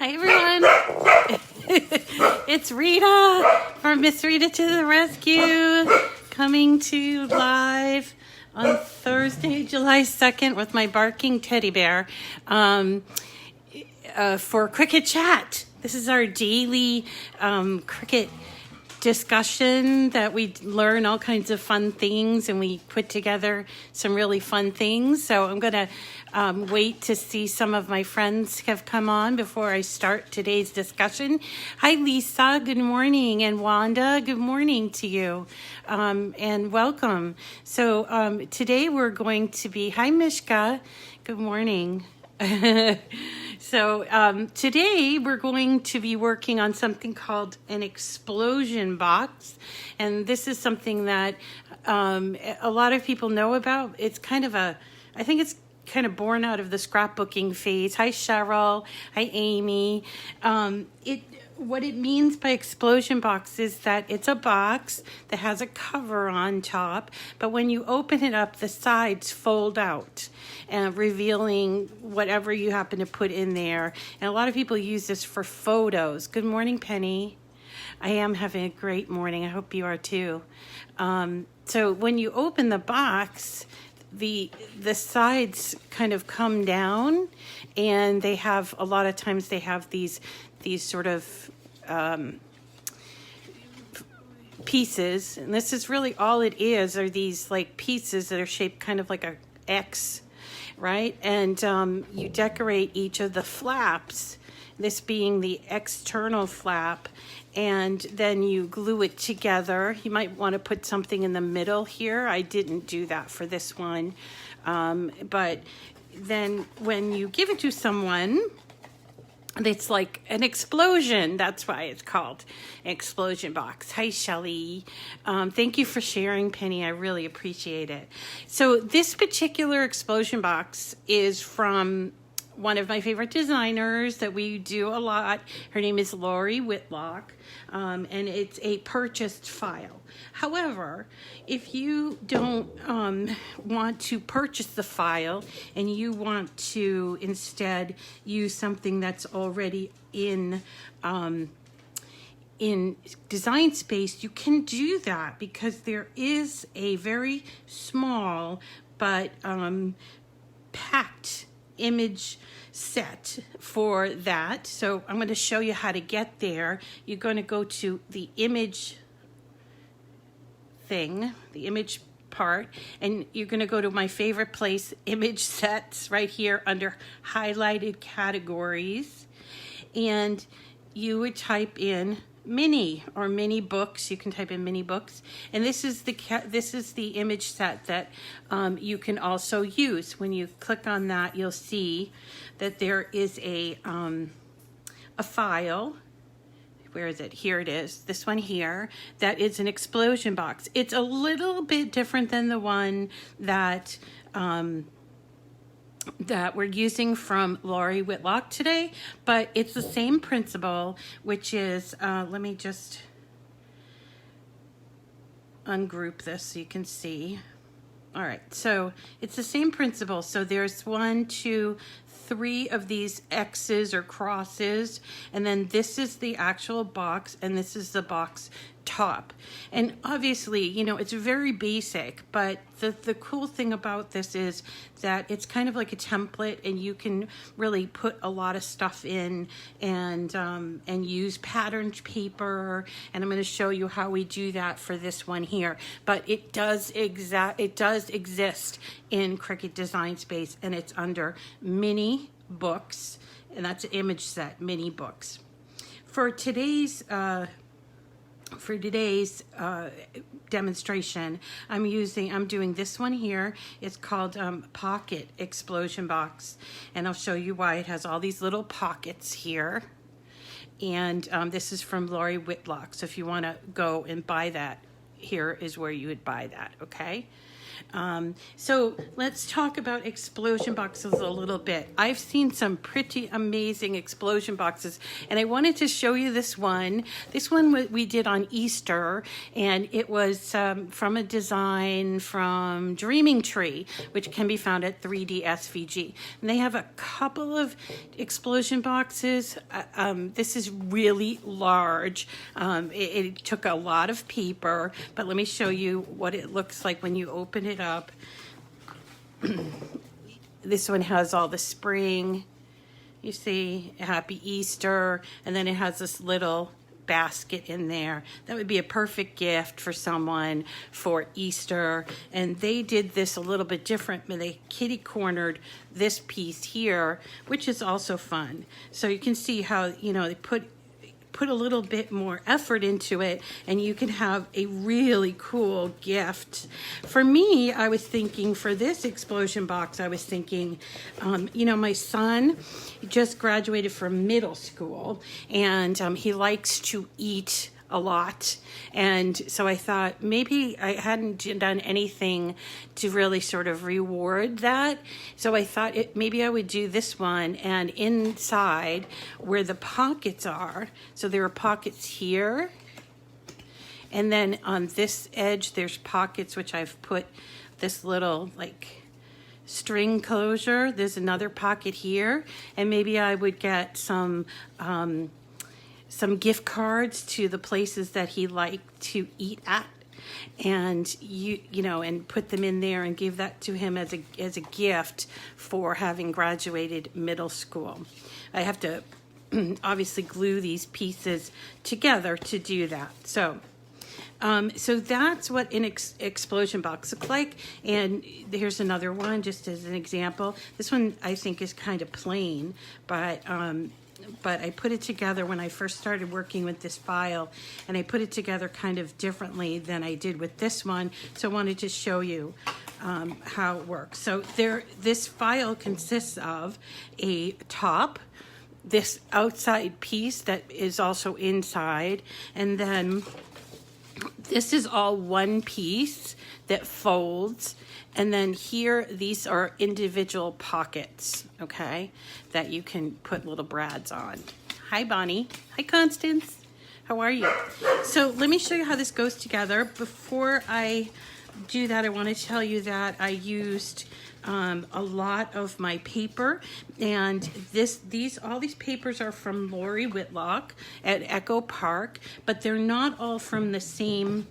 Hi everyone, it's Rita from Miss Rita to the Rescue, coming to you live on Thursday, July 2nd with my barking teddy bear for Cricut Chat. This is our daily Cricut discussion that we learn all kinds of fun things and we put together some really fun things. So I'm going to wait to see some of my friends have come on before I start today's discussion. Hi, Lisa. Good morning. And Wanda, good morning to you. And welcome. So today we're going to be, hi, Mishka. Good morning. So today we're going to be working on something called an explosion box, and this is something that a lot of people know about. It's kind of I think it's kind of born out of the scrapbooking phase. Hi Cheryl, hi Amy. What it means by explosion box is that it's a box that has a cover on top, but when you open it up, the sides fold out, revealing whatever you happen to put in there. And a lot of people use this for photos. Good morning, Penny. I am having a great morning. I hope you are too. So when you open the box, the sides kind of come down, and they have, a lot of times they have these sort of pieces, and this is really all it is, are these like pieces that are shaped kind of like a X, right? And you decorate each of the flaps, this being the external flap, and then you glue it together. You might want to put something in the middle here. I didn't do that for this one, but then when you give it to someone, it's like an explosion. That's why it's called explosion box. Hi, Shelly. Thank you for sharing, Penny. I really appreciate it. So this particular explosion box is from one of my favorite designers that we do a lot. Her name is Lori Whitlock, and it's a purchased file. However, if you don't want to purchase the file and you want to instead use something that's already in Design Space, you can do that because there is a very small but packed image set for that. So I'm going to show you how to get there. You're going to go to the image thing, the image part, and you're going to go to my favorite place, image sets, right here under highlighted categories, and you would type in mini or mini books. You can type in mini books, and this is the image set that you can also use. When you click on that, you'll see that there is a file. Where is it? Here it is. This one here. That is an explosion box. It's a little bit different than the one that that we're using from Lori Whitlock today, but it's the same principle, which is, let me just ungroup this so you can see. All right, so it's the same principle. So there's 1, 2, 3 of these X's or crosses, and then this is the actual box, and this is the box top. And obviously, you know, it's very basic, but the cool thing about this is that it's kind of like a template, and you can really put a lot of stuff in and use patterned paper, and I'm going to show you how we do that for this one here. But it does exist in Cricut Design Space, and it's under mini books, and that's an image set, mini books. For today's demonstration, I'm doing this one here. It's called Pocket Explosion Box, and I'll show you why. It has all these little pockets here, and this is from Lori Whitlock. So if you want to go and buy that, here is where you would buy that, okay? So let's talk about explosion boxes a little bit. I've seen some pretty amazing explosion boxes, and I wanted to show you this one. This one we did on Easter, and it was from a design from Dreaming Tree, which can be found at 3D SVG. And they have a couple of explosion boxes. This is really large. It took a lot of paper, but let me show you what it looks like when you open it up. This one has all the spring, you see, Happy Easter, and then it has this little basket in there. That would be a perfect gift for someone for Easter. And they did this a little bit different, but they kitty cornered this piece here, which is also fun. So you can see how, you know, they put a little bit more effort into it, and you can have a really cool gift. For me, I was thinking for this explosion box, I was thinking, you know, my son just graduated from middle school, and he likes to eat a lot. And so I thought maybe I hadn't done anything to really sort of reward that. So I thought maybe I would do this one, and inside where the pockets are, so there are pockets here, and then on this edge there's pockets which I've put this little like string closure. There's another pocket here, and maybe I would get some gift cards to the places that he liked to eat at, and you know, and put them in there and give that to him as a gift for having graduated middle school. I have to obviously glue these pieces together to do that. So that's what an explosion box looks like. And here's another one just as an example. This one I think is kind of plain, but I put it together when I first started working with this file, and I put it together kind of differently than I did with this one. So I wanted to show you how it works. So this file consists of a top, this outside piece that is also inside, and then this is all one piece that folds. And then here, these are individual pockets, okay, that you can put little brads on. Hi, Bonnie. Hi, Constance. How are you? So let me show you how this goes together. Before I do that, I want to tell you that I used a lot of my paper, and all these papers are from Lori Whitlock at Echo Park, but they're not all from the same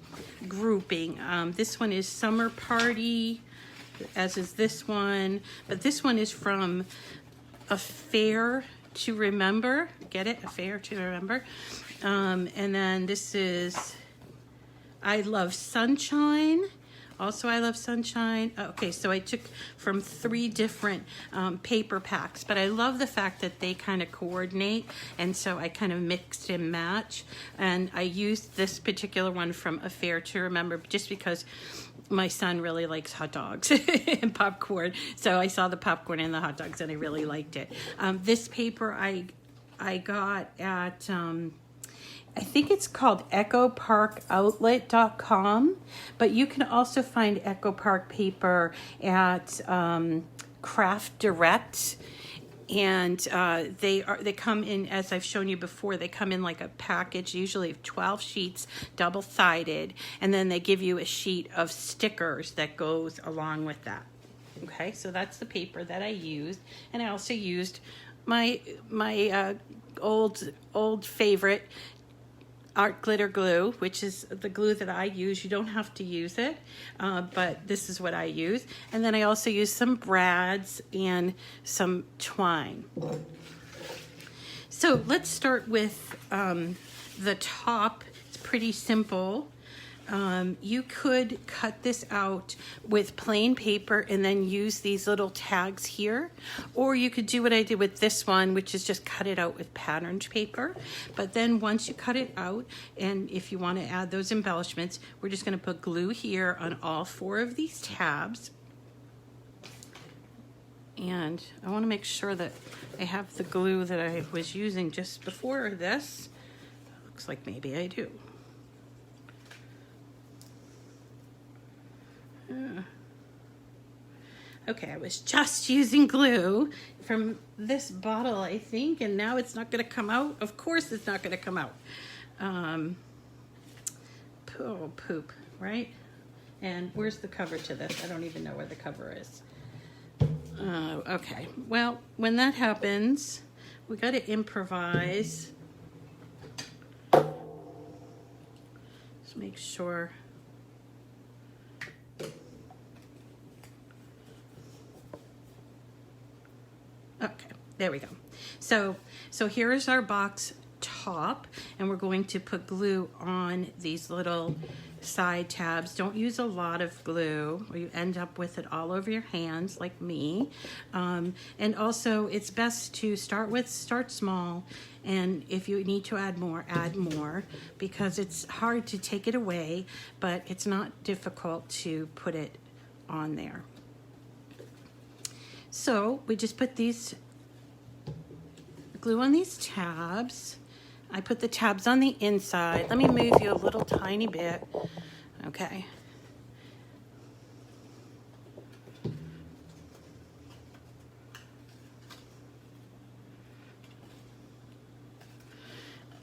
grouping. This one is Summer Party, as is this one, but this one is from A Fair to Remember. Get it? A Fair to Remember. And then this is I Love Sunshine. Also, I Love Sunshine. Okay, so I took from 3 different paper packs, but I love the fact that they kind of coordinate, and so I kind of mixed and match. And I used this particular one from A Fair to Remember just because my son really likes hot dogs and popcorn. So I saw the popcorn and the hot dogs, and I really liked it. This paper I got at I think it's called echoparkoutlet.com, but you can also find Echo Park paper at Craft Direct, and they come in, as I've shown you before, they come in like a package, usually of 12 sheets, double-sided, and then they give you a sheet of stickers that goes along with that. Okay, so that's the paper that I used, and I also used my old favorite art glitter glue, which is the glue that I use. You don't have to use it, but this is what I use. And then I also use some brads and some twine. So let's start with the top. It's pretty simple. You could cut this out with plain paper and then use these little tags here, or you could do what I did with this one, which is just cut it out with patterned paper. But then once you cut it out, and if you want to add those embellishments, we're just going to put glue here on all 4 of these tabs. And I want to make sure that I have the glue that I was using just before this. Looks like maybe I do. Okay, I was just using glue from this bottle, I think, and now it's not going to come out. Of course it's not going to come out. Oh, poop, right? And where's the cover to this? I don't even know where the cover is. Okay, well, when that happens, we got to improvise. Just make sure. Okay, there we go. So here is our box top, and we're going to put glue on these little side tabs. Don't use a lot of glue or you end up with it all over your hands like me. And also it's best to start small, and if you need to add more, because it's hard to take it away, but it's not difficult to put it on there. So we just put these glue on these tabs. I put the tabs on the inside. Let me move you a little tiny bit. Okay.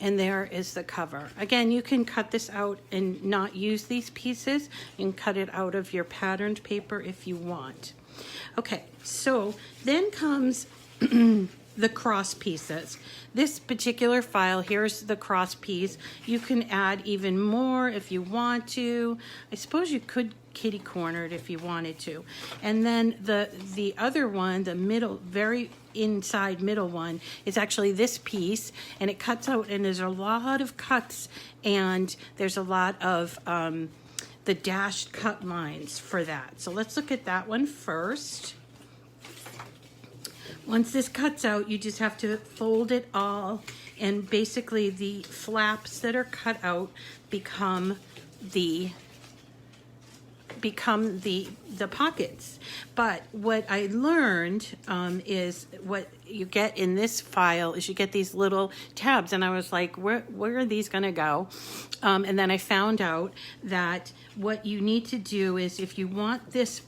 And there is the cover. Again, you can cut this out and not use these pieces. You can cut it out of your patterned paper if you want. Okay, so then comes the cross pieces. This particular file, here's the cross piece. You can add even more if you want to. I suppose you could kitty corner it if you wanted to. And then the other one, the middle, very inside middle one, is actually this piece, and it cuts out, and there's a lot of cuts, and there's a lot of the dashed cut lines for that. So let's look at that one first. Once this cuts out, you just have to fold it all, and basically the flaps that are cut out become the pockets. But what I learned is what you get in this file is you get these little tabs, and I was like, where are these gonna go? And then I found out that what you need to do is, if you want this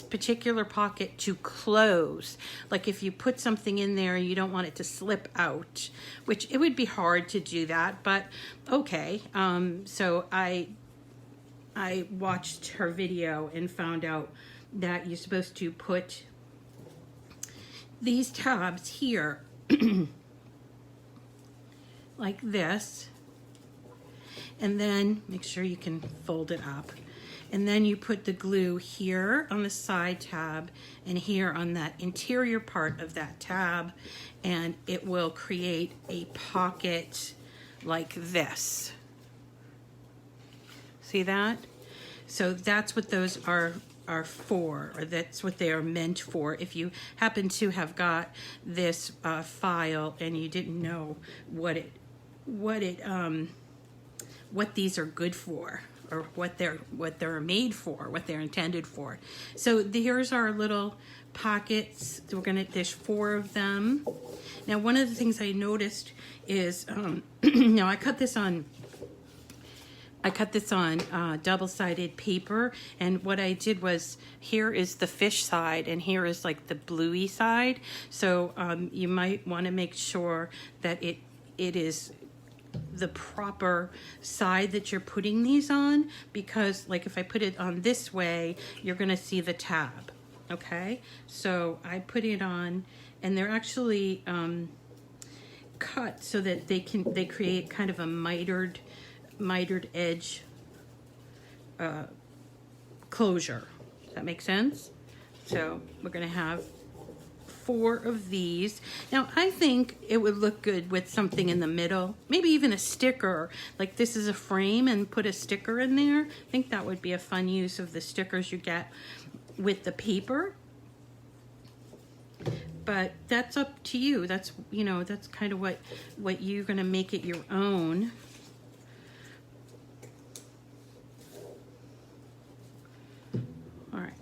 particular pocket to close, like if you put something in there and you don't want it to slip out, which it would be hard to do that, but okay. So I watched her video and found out that you're supposed to put these tabs here like this, and then make sure you can fold it up. And then you put the glue here on the side tab and here on that interior part of that tab, and it will create a pocket like this. See that? So that's what those are for, or that's what they are meant for. If you happen to have got this file and you didn't know what these are good for, or what they're made for, what they're intended for. So here's our little pockets. There's 4 of them. Now, one of the things I noticed is, now I cut this on double-sided paper, and what I did was, here is the fish side and here is like the bluey side. So you might want to make sure that it is the proper side that you're putting these on, because like if I put it on this way, you're going to see the tab. Okay, so I put it on, and they're actually cut so that they create kind of a mitered edge closure. Does that make sense? So we're going to have 4 of these. Now, I think it would look good with something in the middle, maybe even a sticker, like this is a frame, and put a sticker in there. I think that would be a fun use of the stickers you get with the paper. But that's up to you. That's, you know, that's kind of what you're going to make it your own. All right.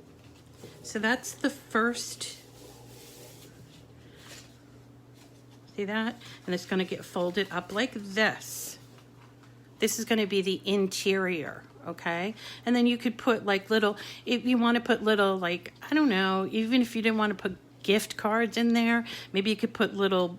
So that's the first. See that? And it's going to get folded up like this. This is going to be the interior okay? And then you could put like little, if you want to put little, like, I don't know, even if you didn't want to put gift cards in there, maybe you could put little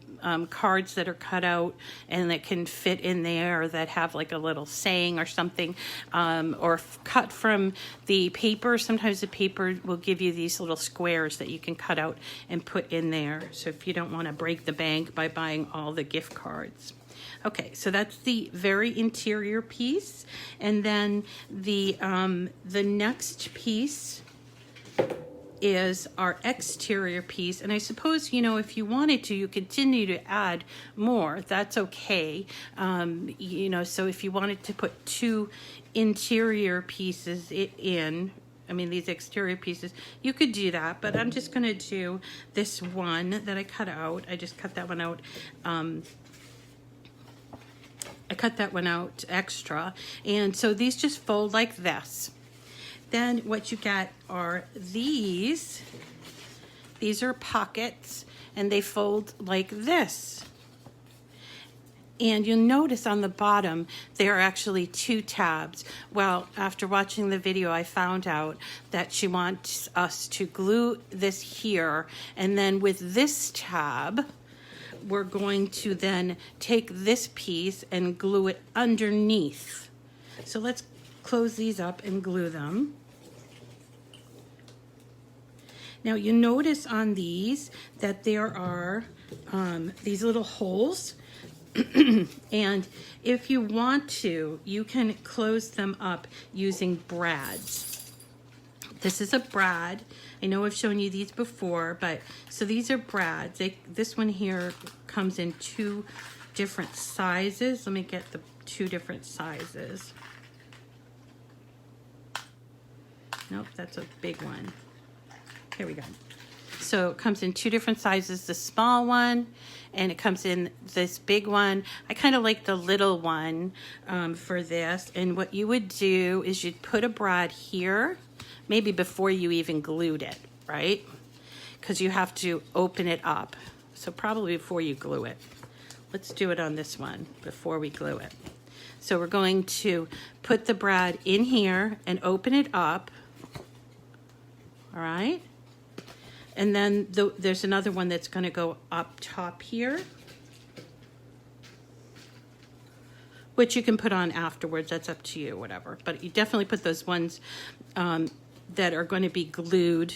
cards that are cut out and that can fit in there, or that have like a little saying or something, or cut from the paper. Sometimes the paper will give you these little squares that you can cut out and put in there, so if you don't want to break the bank by buying all the gift cards. Okay, so that's the very interior piece, and then the next piece is our exterior piece. And I suppose, you know, if you wanted to, you continue to add more. That's okay. You know, so if you wanted to put 2 interior pieces in, I mean, these exterior pieces, you could do that, but I'm just going to do this one that I cut out. I just cut that one out. I cut that one out extra. And so these just fold like this. Then what you get are these. These are pockets, and they fold like this. And you'll notice on the bottom, there are actually 2 tabs. Well, after watching the video, I found out that she wants us to glue this here, and then with this tab, we're going to then take this piece and glue it underneath. So let's close these up and glue them. Now you notice on these that there are these little holes, and if you want to, you can close them up using brads. This is a brad. I know I've shown you these before, but so these are brads. This one here comes in 2 different sizes. Let me get the 2 different sizes. Nope, that's a big one. Here we go. So it comes in 2 different sizes, the small one, and it comes in this big one. I kind of like the little one for this. And what you would do is you'd put a brad here, maybe before you even glued it, right? Because you have to open it up. So probably before you glue it. Let's do it on this one before we glue it. So we're going to put the brad in here and open it up. All right. And then there's another one that's going to go up top here, which you can put on afterwards. That's up to you, whatever. But you definitely put those ones that are going to be glued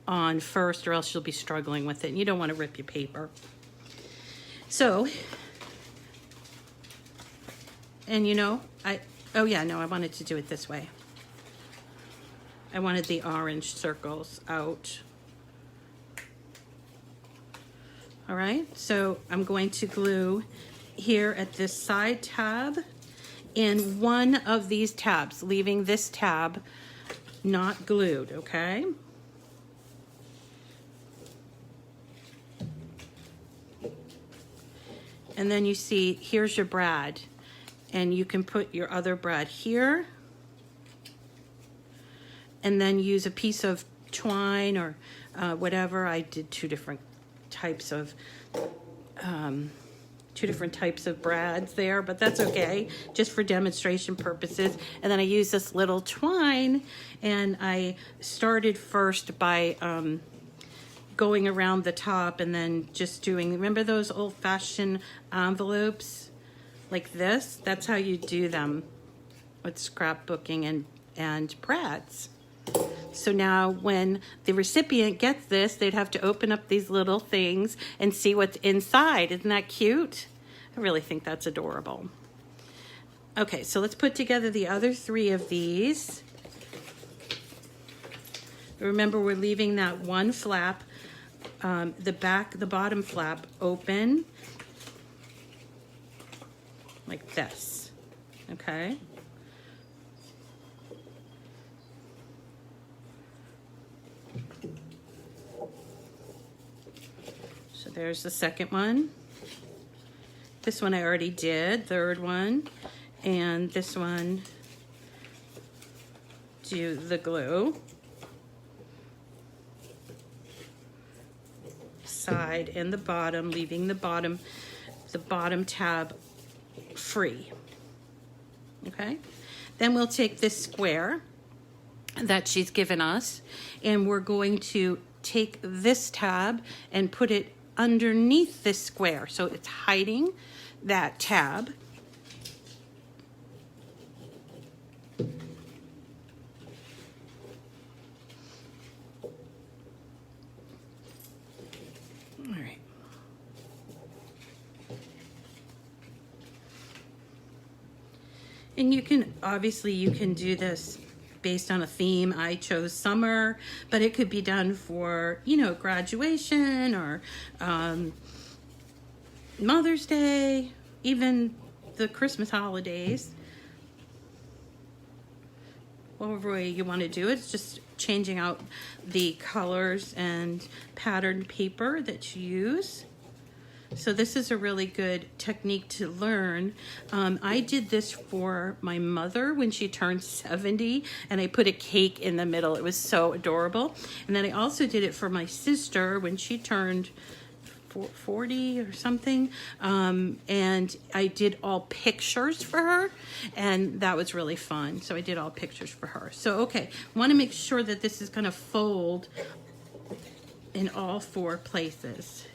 on first, or else you'll be struggling with it. And you don't want to rip your paper. So, and you know, oh yeah, no, I wanted to do it this way. I wanted the orange circles out. All right, so I'm going to glue here at this side tab in one of these tabs, leaving this tab not glued, okay? And then you see, here's your brad, and you can put your other brad here, and then use a piece of twine or whatever. I did 2 different types of brads there, but that's okay, just for demonstration purposes. And then I use this little twine, and I started first by going around the top and then just doing, remember those old-fashioned envelopes like this? That's how you do them with scrapbooking and brads. So now when the recipient gets this, they'd have to open up these little things and see what's inside. Isn't that cute? I really think that's adorable. Okay, so let's put together the other 3 of these. Remember, we're leaving that one flap, the bottom flap open like this, okay? So there's the second one. This one I already did, third one, and this one, do the glue. Side and the bottom, leaving the bottom tab free. Okay? Then we'll take this square that she's given us, and we're going to take this tab and put it underneath this square, so it's hiding that tab. All right. And you can, obviously you can do this based on a theme. I chose summer, but it could be done for, you know, graduation or Mother's Day, even the Christmas holidays. Whatever way you want to do it, it's just changing out the colors and pattern paper that you use. So this is a really good technique to learn. I did this for my mother when she turned 70, and I put a cake in the middle. It was so adorable. And then I also did it for my sister when she turned 40 or something, and I did all pictures for her, and that was really fun. So I did all pictures for her. So okay, want to make sure that this is going to fold in all 4 places,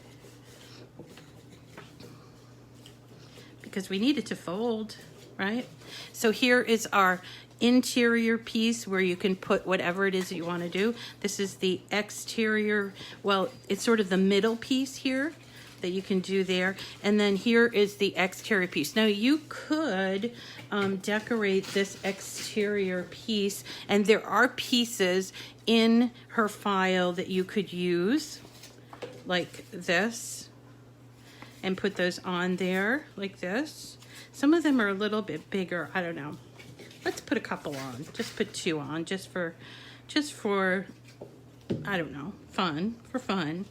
because we need it to fold, right? So here is our interior piece where you can put whatever it is that you want to do. This is the exterior, well, it's sort of the middle piece here that you can do there. And then here is the exterior piece. Now you could decorate this exterior piece, and there are pieces in her file that you could use, like this, and put those on there like this. Some of them are a little bit bigger. I don't know. Let's put a couple on. Just put 2 on, just for I don't know, for fun.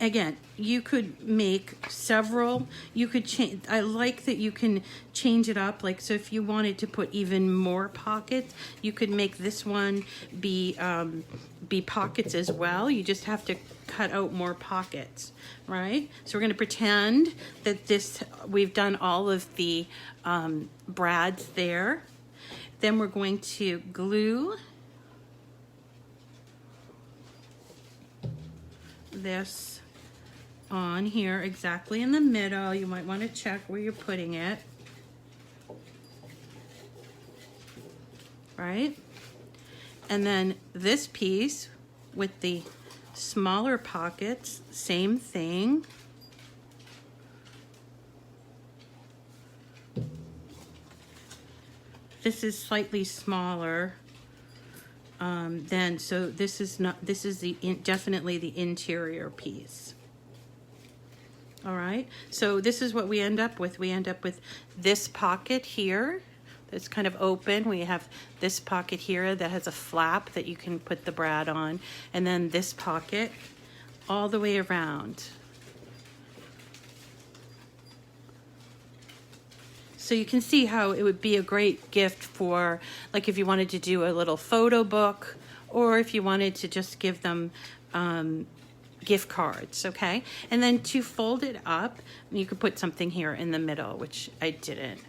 Again, you could make several. You could change. I like that you can change it up. Like, so if you wanted to put even more pockets, you could make this one be pockets as well. You just have to cut out more pockets, right? So we're going to pretend that we've done all of the brads there. Then we're going to glue this on here exactly in the middle. You might want to check where you're putting it, right? And then this piece with the smaller pockets, same thing. This is slightly smaller than, so this is definitely the interior piece. All right, so this is what we end up with. We end up with this pocket here that's kind of open. We have this pocket here that has a flap that you can put the brad on, and then this pocket all the way around. So you can see how it would be a great gift for, like, if you wanted to do a little photo book, or if you wanted to just give them gift cards, okay? And then to fold it up, you could put something here in the middle, which I didn't.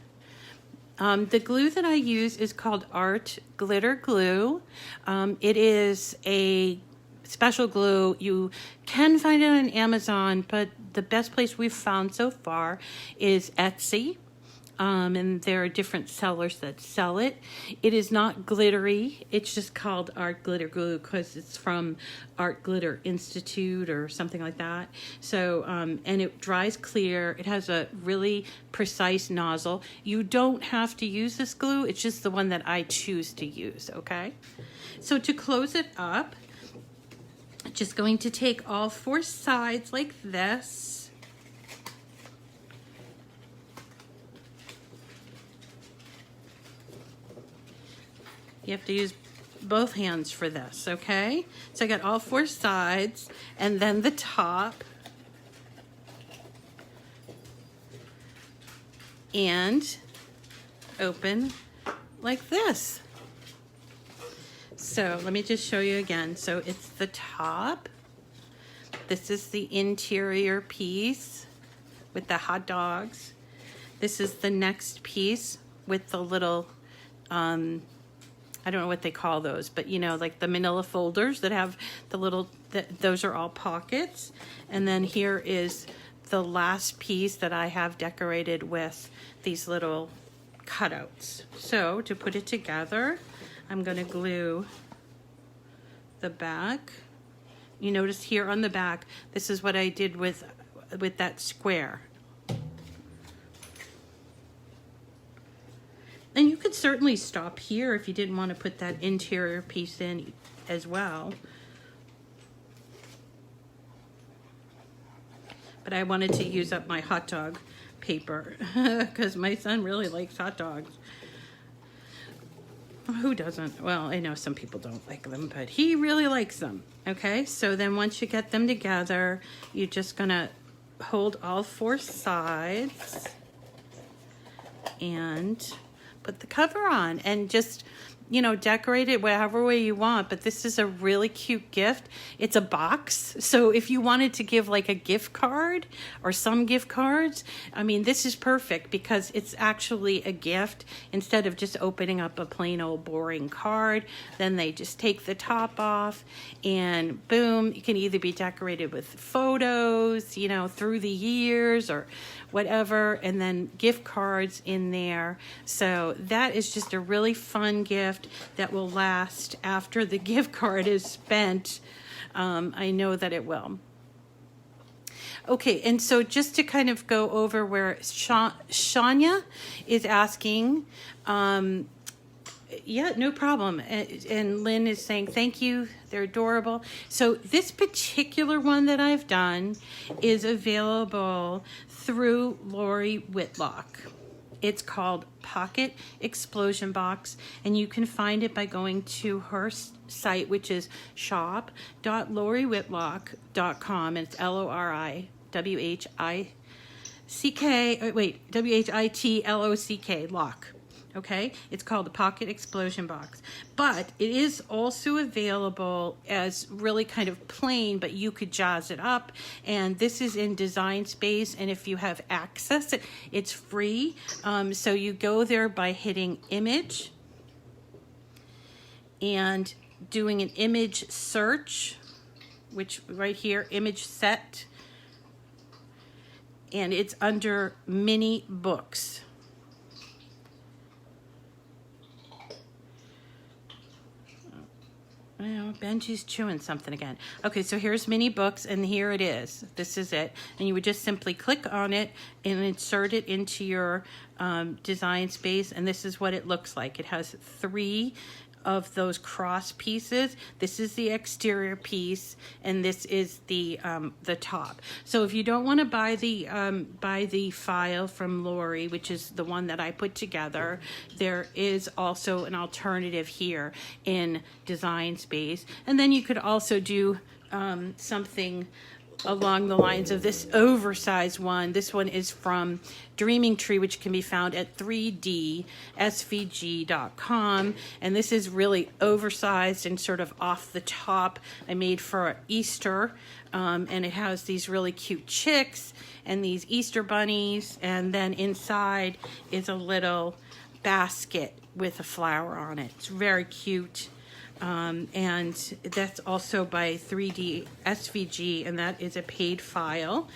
The glue that I use is called Art Glitter Glue. It is a special glue. You can find it on Amazon, but the best place we've found so far is Etsy. And there are different sellers that sell it. It is not glittery. It's just called Art Glitter Glue because it's from Art Glitter Institute or something like that. So, and it dries clear. It has a really precise nozzle. You don't have to use this glue. It's just the one that I choose to use, okay? So to close it up, just going to take all 4 sides like this. You have to use both hands for this, okay? So I got all 4 sides, and then the top. And open like this. So let me just show you again. So it's the top. This is the interior piece with the hot dogs. This is the next piece with the little, I don't know what they call those, but you know, like the manila folders that have the little, those are all pockets. And then here is the last piece that I have decorated with these little cutouts. So to put it together, I'm going to glue the back. You notice here on the back, this is what I did with that square. And you could certainly stop here if you didn't want to put that interior piece in as well. But I wanted to use up my hot dog paper because my son really likes hot dogs. Who doesn't? Well, I know some people don't like them, but he really likes them. Okay, so then once you get them together, you're just gonna hold all four sides and put the cover on and just, you know, decorate it whatever way you want. But this is a really cute gift. It's a box. So if you wanted to give like a gift card or some gift cards, I mean, this is perfect because it's actually a gift instead of just opening up a plain old boring card. Then they just take the top off and boom, it can either be decorated with photos, you know, through the years or whatever, and then gift cards in there. So that is just a really fun gift that will last after the gift card is spent. I know that it will. Okay, and so just to kind of go over where Shania is asking, yeah, no problem. And Lynn is saying, thank you. They're adorable. So this particular one that I've done is available through Lori Whitlock. It's called Pocket Explosion Box, and you can find it by going to her site, which is shop.loriwhitlock.com, and it's WHITLOCK, lock. Okay, it's called the Pocket Explosion Box, but it is also available as really kind of plain, but you could jazz it up. And this is in Design Space, and if you have access, it's free. So you go there by hitting image and doing an image search, which right here, image set, and it's under mini books. Well, Benji's chewing something again. Okay, so here's mini books, and here it is. This is it. And you would just simply click on it and insert it into your Design Space, and this is what it looks like. It has 3 of those cross pieces. This is the exterior piece, and this is the top. So if you don't want to buy the file from Lori, which is the one that I put together, there is also an alternative here in Design Space. And then you could also do something along the lines of this oversized one. This one is from Dreaming Tree, which can be found at 3dsvg.com. And this is really oversized and sort of off the top. I made for Easter, and it has these really cute chicks and these Easter bunnies. And then inside is a little basket with a flower on it. It's very cute. And that's also by 3D SVG, and that is a paid file.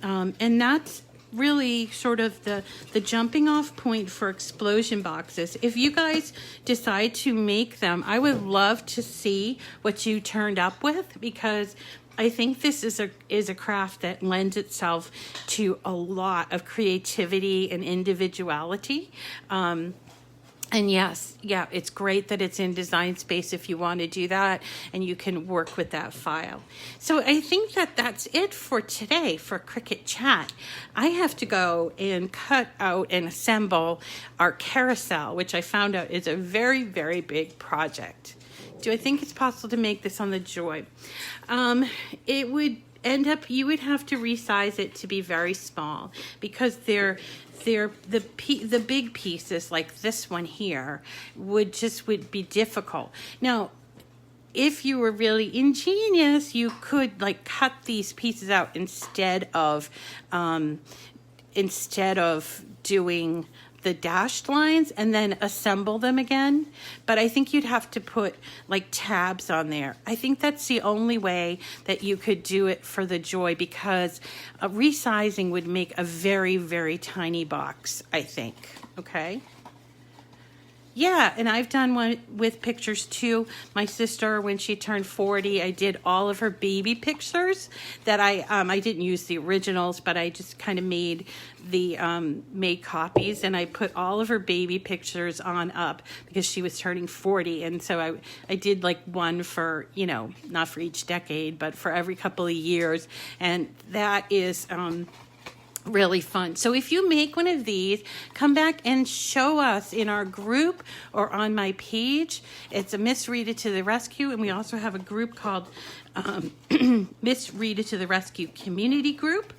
And that's really sort of the jumping off point for explosion boxes. If you guys decide to make them, I would love to see what you turned up with, because I think this is a craft that lends itself to a lot of creativity and individuality. And yes, yeah, it's great that it's in Design Space if you want to do that, and you can work with that file. So I think that that's it for today for Cricut Chat. I have to go and cut out and assemble our carousel, which I found out is a very, very big project. Do I think it's possible to make this on the Joy? It would end up, you would have to resize it to be very small, because the big pieces like this one here would be difficult. Now, if you were really ingenious, you could like cut these pieces out instead of instead of doing the dashed lines and then assemble them again. But I think you'd have to put like tabs on there. I think that's the only way that you could do it for the Joy, because resizing would make a very, very tiny box, I think. Okay. Yeah, and I've done one with pictures too. My sister, when she turned 40, I did all of her baby pictures that I didn't use the originals, but I just kind of made the made copies, and I put all of her baby pictures on up because she was turning 40. And so I did like one for, you know, not for each decade, but for every couple of years. And that is really fun. So if you make one of these, come back and show us in our group or on my page. It's a Miss Rita to the Rescue, and we also have a group called Miss Rita to the Rescue Community Group.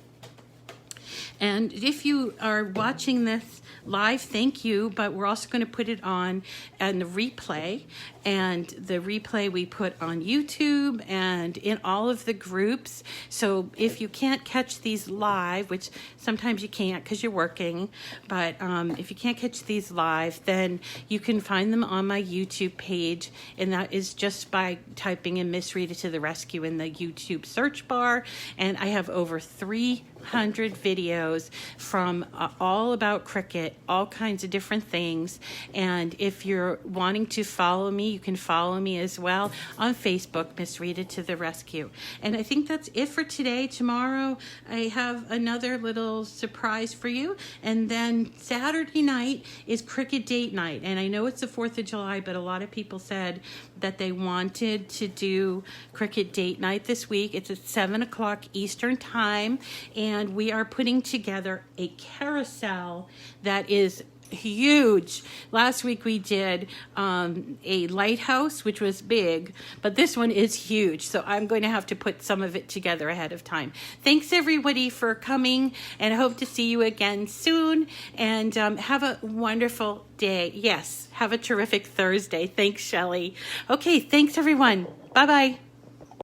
And if you are watching this live, thank you, but we're also going to put it on and the replay, and the replay we put on YouTube and in all of the groups. So if you can't catch these live, which sometimes you can't because you're working, but if you can't catch these live, then you can find them on my YouTube page, and that is just by typing in Miss Rita to the Rescue in the YouTube search bar. And I have over 300 videos from all about Cricut, all kinds of different things. And if you're wanting to follow me, you can follow me as well on Facebook, Miss Rita to the Rescue. And I think that's it for today. Tomorrow I have another little surprise for you, and then Saturday night is Cricut Date Night. And I know it's the 4th of July, but a lot of people said that they wanted to do Cricut Date Night this week. It's at 7 o'clock Eastern time, and we are putting together a carousel that is huge. Last week we did a lighthouse, which was big, but this one is huge. So I'm going to have to put some of it together ahead of time. Thanks everybody for coming, and I hope to see you again soon. And have a wonderful day. Yes, have a terrific Thursday. Thanks, Shelley. Okay, thanks everyone. Bye-bye.